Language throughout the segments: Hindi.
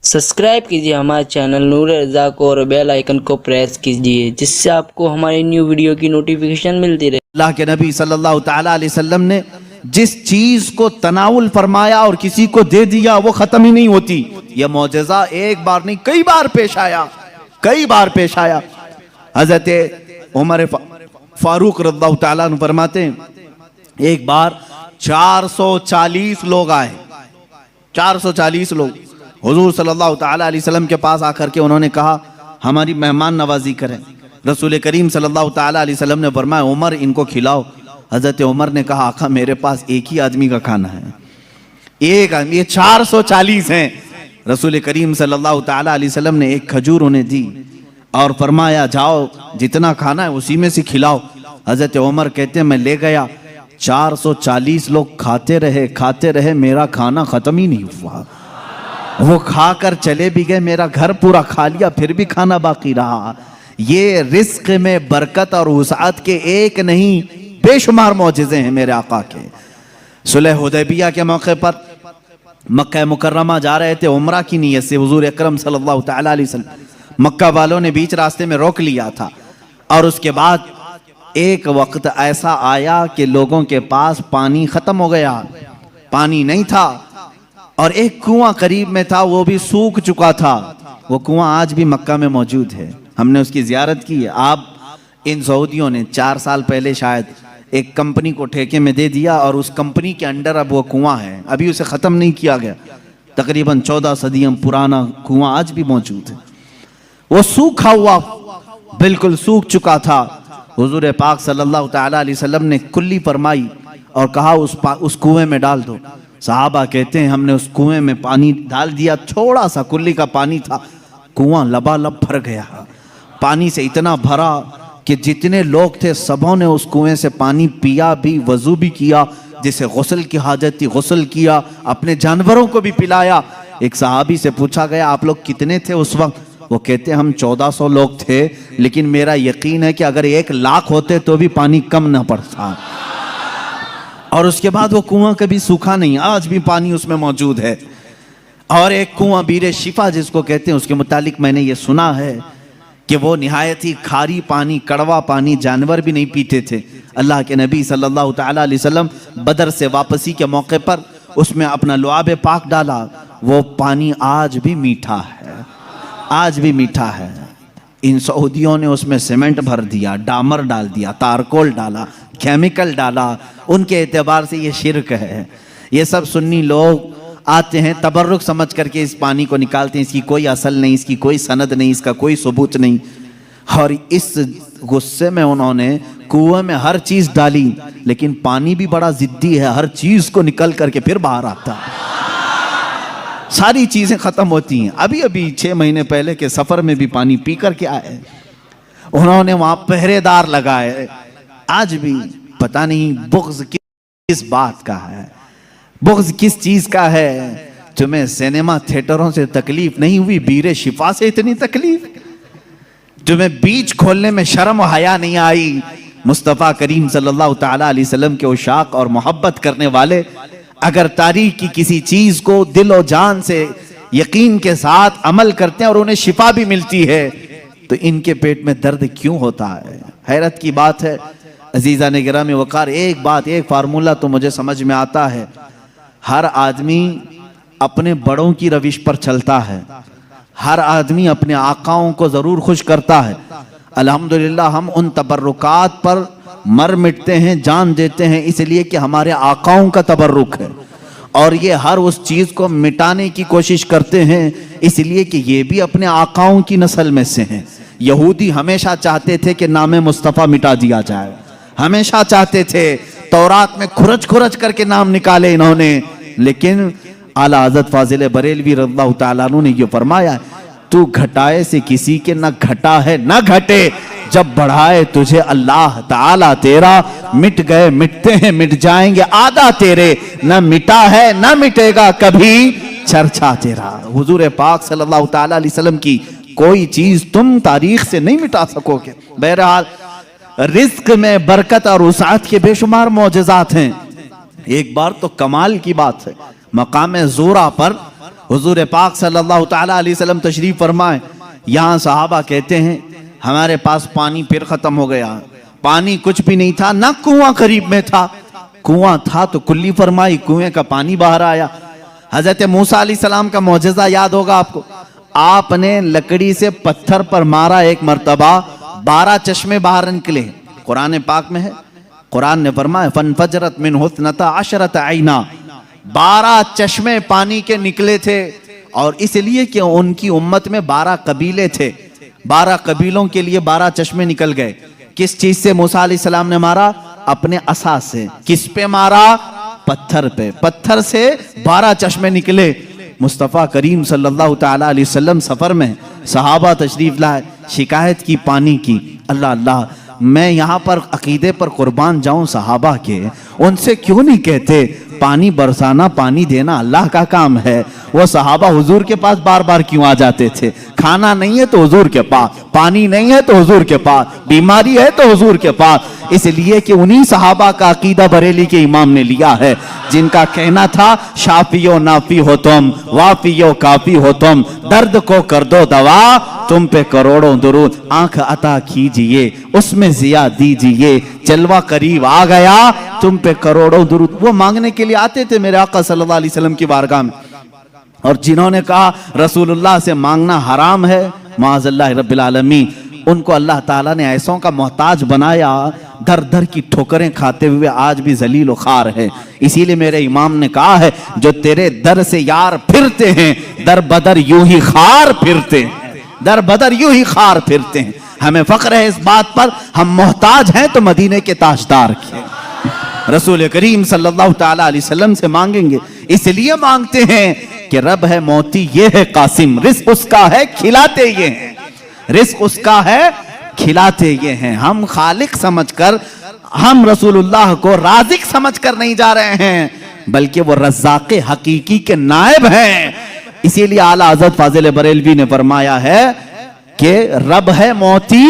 सब्सक्राइब कीजिए हमारे चैनल नूर रज़ा को और बेल आइकन को प्रेस कीजिए जिससे आपको हमारी न्यू वीडियो की नोटिफिकेशन मिलती रहे। अल्लाह के नबी सल्लल्लाहु ताला अलैहि वसल्लम ने जिस चीज को तनाउल फरमाया और किसी को दे दिया वो खत्म ही नहीं होती। यह मौजज़ा एक बार नहीं कई बार पेश आया। हजरत उमर फारूक रज़ियल्लाहु ताला अन्हु फरमाते हैं एक बार 440 लोग आए, 440 लोग हुजूर सल्लल्लाहु ताला अलैहि वसल्लम के पास आकर के उन्होंने कहा हमारी मेहमान नवाजी करें। रसूल करीम सल्लल्लाहु ताला अलैहि वसल्लम ने फरमाया उमर इनको खिलाओ। हजरत उमर ने कहा आका मेरे पास एक ही आदमी का खाना है, एक आदमी, ये 440 हैं। रसूल करीम सल्लल्लाहु ताला अलैहि वसल्लम ने एक खजूर उन्हें दी और फरमाया जाओ जितना खाना है उसी में से खिलाओ। हजरत उमर कहते हैं मैं ले गया, 440 लोग खाते रहे, मेरा खाना खत्म ही नहीं हुआ। वो खाकर चले भी गए, मेरा घर पूरा खा लिया, फिर भी खाना बाकी रहा। ये रिस्क में बरकत और वुसाअत के एक नहीं बेशुमार मौजिज़े हैं मेरे आका के। सुलह हुदैबिया के मौके पर मक्का मुकर्रमा जा रहे थे उम्रा की नीयत से। हुजूर अकरम सल्लल्लाहु ताला अलैहि वसल्लम मक्का वालों ने बीच रास्ते में रोक लिया था और उसके बाद एक वक्त ऐसा आया कि लोगों के पास पानी खत्म हो गया, पानी नहीं था और एक कुआं करीब में था वो भी सूख चुका था। वो कुआं आज भी मक्का में मौजूद है, हमने उसकी ज़ियारत की है। आप इन सऊदियों ने 4 साल पहले शायद एक कंपनी को ठेके में दे दिया और उस कंपनी के अंडर अब वो कुआं है, अभी उसे ख़त्म नहीं किया गया। तकरीबन 14 सदियों पुराना कुआं आज भी मौजूद है। वो सूखा हुआ बिल्कुल सूख चुका था। हुजूर पाक सल्लल्लाहु ताला अलैहि वसल्लम ने कुल्ली फरमाई और कहा उस कुएं में डाल दो। सहाबा कहते हैं हमने उस कुएं में पानी डाल दिया, थोड़ा सा कुल्ली का पानी था, कुआं लबालब भर गया। पानी से इतना भरा कि जितने लोग थे सबों ने उस कुएं से पानी पिया भी, वजू भी किया, जिसे गुस्ल की हाजत थी गुस्ल किया, अपने जानवरों को भी पिलाया। एक सहाबी से पूछा गया आप लोग कितने थे उस वक्त? वो कहते हम 1400 लोग थे, लेकिन मेरा यकीन है कि अगर 1 लाख होते तो भी पानी कम ना पड़ता। और उसके बाद वो कुआं कभी सूखा नहीं, आज भी पानी उसमें मौजूद है। और एक कुआं बीरे शिफा जिसको कहते हैं, उसके मुतालिक मैंने ये सुना है कि वो निहायत ही खारी पानी, कड़वा पानी जानवर भी नहीं पीते थे। अल्लाह के नबी सल्लल्लाहु ताला अलैहि वसल्लम बदर से वापसी के मौके पर उसमें अपना लुआब पाक डाला। वो पानी आज भी मीठा है, आज भी मीठा है। इन सऊदियों ने उसमें सीमेंट भर दिया, डामर डाल दिया, तारकोल डाला, केमिकल डाला। उनके एतबार से ये शिर्क है। ये सब सुन्नी लोग आते हैं तबर्रुक समझ करके इस पानी को निकालते हैं, इसकी कोई असल नहीं, इसकी कोई सनद नहीं, इसका कोई सबूत नहीं। और इस गुस्से में उन्होंने कुएं में हर चीज़ डाली, लेकिन पानी भी बड़ा जिद्दी है, हर चीज़ को निकल करके फिर बाहर आता है। सारी चीज़ें ख़त्म होती हैं। अभी 6 महीने पहले के सफ़र में भी पानी पी करके आए। उन्होंने वहाँ पहरेदार लगाए। आज भी पता नहीं बुग़्ज़ किस बात का है, बुग़्ज़ किस चीज़ का है। तुम्हें सिनेमा थिएटरों से तकलीफ नहीं हुई, बीरे शिफा से इतनी तकलीफ? तुम्हें बीच खोलने में शर्म हया नहीं आई? मुस्तफ़ा करीम सल्लल्लाहु ताला अलैहि वसल्लम के उशाक और मोहब्बत करने वाले अगर तारीख की किसी चीज़ को दिल और जान से यकीन के साथ अमल करते हैं और उन्हें शिफा भी मिलती है, तो इनके पेट में दर्द क्यों होता है? हैरत की बात है। अजीज़ा ने गिरामी वक़ार, एक बात, एक फार्मूला तो मुझे समझ में आता है, हर आदमी अपने बड़ों की रविश पर चलता है, हर आदमी अपने आकाओं को ज़रूर खुश करता है। अल्हम्दुलिल्लाह हम उन तबर्रुकात पर मर मिटते हैं, जान देते हैं, इसलिए कि हमारे आकाओं का तबर्रुक है। और ये हर उस चीज़ को मिटाने की कोशिश करते हैं, इसलिए कि ये भी अपने आकाओं की नस्ल में से हैं। यहूदी हमेशा चाहते थे कि नाम मुस्तफ़ा मिटा दिया जाए, हमेशा चाहते थे। तौरात में खुरच करके नाम निकाले इन्होंने, लेकिन आला हज़रत फाजिल बरेलवी रज़ियल्लाहु ताला अन्हु ने ये फरमाया तू घटाए से किसी के न घटा है न घटे, जब बढ़ाए तुझे अल्लाह ताला तेरा, मिट गए मिटते हैं मिट जाएंगे आदा तेरे, न मिटा है न मिटेगा कभी चर्चा तेरा। हुजूर पाक सल्लल्लाहु ताला अलैहि वसल्लम की कोई चीज तुम तारीख से नहीं मिटा सकोगे। बहरहाल रिज्क में बरकत और वसाअत के बेशुमार मौजज़ात हैं। एक बार तो कमाल की बात है, मकाम ज़ोरा पर हुजूर पाक सल्लल्लाहु ताला अलैहि वसल्लम तशरीफ फरमाए, यहाँ सहाबा कहते हैं हमारे पास पानी फिर खत्म हो गया। पानी कुछ भी नहीं था, ना कुआं करीब में था, कुआं था तो कुल्ली फरमाई, कुएं का पानी बाहर आया। हजरत मूसा अलैहिस्सलाम का मौजज़ा याद होगा आपको, आपने लकड़ी से पत्थर पर मारा एक मर्तबा, 12 चश्मे बाहर निकले। कुरान पाक में है, कुरान ने फरमाया फनफजरत मिन हुस्नता अशरत आइना, 12 चश्मे पानी के निकले थे। और इसलिए कि उनकी उम्मत में 12 कबीले थे, 12 कबीलों के लिए 12 चश्मे निकल गए। किस चीज से मूसा अलैहिस्सलाम ने मारा? अपने असा से। किस पे मारा? पत्थर पे। पत्थर से 12 चश्मे निकले। मुस्तफ़ा करीम सल्लल्लाहु ताला अलैहि वसल्लम सफर में, सहाबा तशरीफ लाए, शिकायत की पानी की। अल्लाह अल्लाह, मैं यहाँ पर अकीदे पर कुर्बान जाऊं सहाबा के, उनसे क्यों नहीं कहते पानी बरसाना, पानी देना अल्लाह का काम है। वो सहाबा हुजूर के पास बार बार क्यों आ जाते थे? खाना नहीं है तो हुजूर के पास, पानी नहीं है तो हुजूर के पास, बीमारी है तो हुजूर के पास। इसलिए कि उन्हीं सहाबा का अकीदा बरेली के इमाम ने लिया है, जिनका कहना था शाफियो नाफी हो तुम, वाफियो काफी हो तुम, दर्द को कर दो दवा, तुम पे करोड़ों दुरूद, आंख अता कीजिए उसमें जिया दीजिए, जलवा करीब आ गया तुम पे करोड़ों दुरूद। वो मांगने के लिए आते थे मेरे आका सल्लल्लाहु अलैहि वसल्लम की बारगाह में, और जिन्होंने कहा रसूलुल्लाह से मांगना हराम है, माज़अल्लाह रब्बिल आलमीन, उनको अल्लाह ताला ने ऐसों का मोहताज बनाया, दर दर की ठोकरें खाते हुए आज भी जलील व खार है। इसीलिए मेरे इमाम ने कहा है, जो तेरे दर से यार फिरते हैं, दर बदर यूं ही खार फिरते हैं, दर बदर यूं ही खार फिरते हैं। हमें फख्र है इस बात पर, हम मोहताज हैं तो मदीने के ताजदार के, रसूल करीम सल्लल्लाहु ताला अलैहि वसल्लम से मांगेंगे। इसलिए मांगते हैं कि रब है मोती ये है कासिम, रिस्क उसका है खिलाते ये हैं, रिस्क उसका है खिलाते ये हैं। हम खालिक समझकर, हम रसूलुल्लाह को राज़िक समझकर नहीं जा रहे हैं, बल्कि वो रज़्ज़ाक़े हकीकी के नायब हैं। इसीलिए आला हज़रत फाज़िल बरेलवी ने फरमाया है कि रब है मोती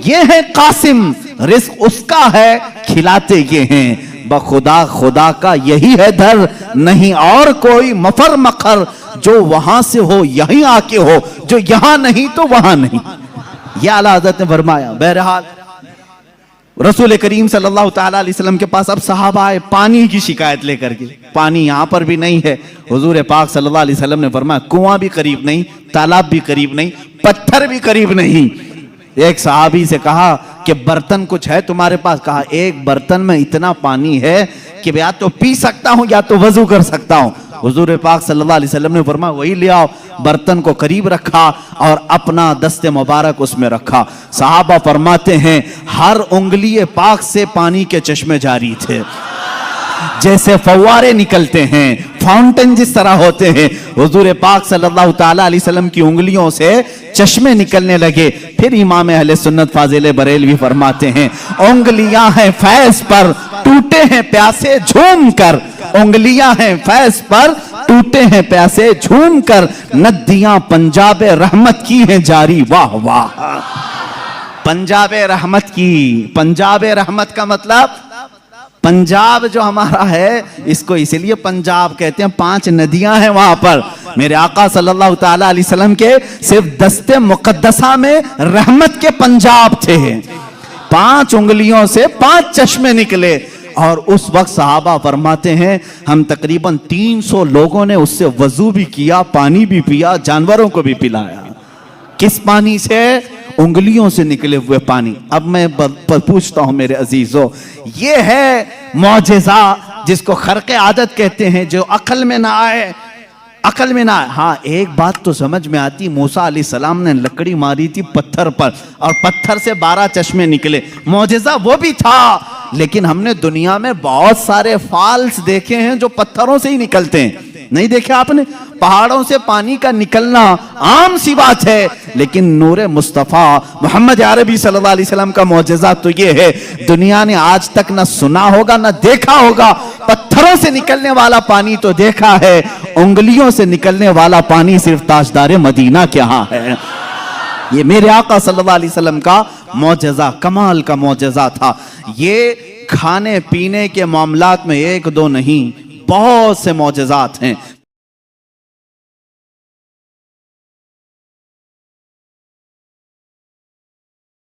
ये है कासिम, रिस्क उसका है खिलाते ये हैं। बखुदा खुदा का यही है दर, नहीं और कोई मफर मखर, जो वहां से हो यहीं आके हो, जो यहां नहीं तो वहां नहीं। यह आला हज़रत ने फरमाया। बहरहाल रसूल करीम सल्लल्लाहु ताला अलैहि वसल्लम के पास अब सहाबा आए पानी की शिकायत लेकर के। पानी यहाँ पर भी नहीं है। हुजूर पाक सल्लल्लाहु अलैहि वसल्लम ने फरमाया कुआं भी करीब नहीं, तालाब भी करीब नहीं, पत्थर भी करीब नहीं। एक सहाबी से कहा कि बर्तन कुछ है तुम्हारे पास? कहा एक बर्तन में इतना पानी है कि या तो पी सकता हूं या तो वजू कर सकता हूं। हुजूर पाक सल्लल्लाहु अलैहि वसल्लम ने फरमाया वही ले आओ। बर्तन को करीब रखा और अपना दस्ते मुबारक उसमें रखा। सहाबा फरमाते हैं हर उंगली पाक से पानी के चश्मे जारी थे, जैसे फव्वारे निकलते हैं, फाउंटेन जिस तरह होते हैं। हुजूर पाक सल्लल्लाहु ताला अलैहि वसल्लम की उंगलियों से चश्मे निकलने लगे। फिर इमाम अहले सुन्नत फाजिल बरेलवी फरमाते हैं उंगलियां हैं फैज पर, टूटे हैं प्यासे झूम कर, उंगलियां हैं फैज पर, टूटे हैं प्यासे झूम कर, नदियां पंजाब रहमत की हैं जारी। वाह वाह, पंजाब रहमत की। पंजाब रहमत का मतलब पंजाब जो हमारा है इसको इसलिए पंजाब कहते हैं, 5 नदियां हैं वहां पर। मेरे आका सल्लल्लाहु ताला अलैहि वसल्लम के सिर्फ दस्ते मुकद्दसा में रहमत के पंजाब थे। 5 उंगलियों से 5 चश्मे निकले। और उस वक्त सहाबा फरमाते हैं हम तकरीबन 300 लोगों ने उससे वजू भी किया, पानी भी पिया, जानवरों को भी पिलाया। किस पानी से? उंगलियों से निकले हुए पानी। अब मैं पूछता हूं मेरे अजीजों, ये है मौजज़ा जिसको खर्क़े आदत कहते हैं, जो अकल में ना आए, अकल में ना आए। हाँ एक बात तो समझ में आती, मूसा अलैहिस्सलाम ने लकड़ी मारी थी पत्थर पर और पत्थर से 12 चश्मे निकले, मौजज़ा वो भी था। लेकिन हमने दुनिया में बहुत सारे फॉल्स देखे हैं जो पत्थरों से ही निकलते हैं। नहीं देखे आपने? पहाड़ों से पानी का निकलना आम सी बात है, लेकिन नूरे मुस्तफ़ा मोहम्मद अरबी सल्लल्लाहु अलैहि वसल्लम का मौजज़ा तो ये है, दुनिया ने आज तक ना सुना होगा ना देखा होगा। पत्थरों से निकलने वाला पानी तो देखा है, उंगलियों से निकलने वाला पानी सिर्फ ताजदार मदीना के यहाँ है। ये मेरे आका सल्लल्लाहु अलैहि वसल्लम का मौजज़ा, कमाल का मौजज़ा था। ये खाने पीने के मामलात में 1-2 नहीं, बहुत से मौजज़ात हैं।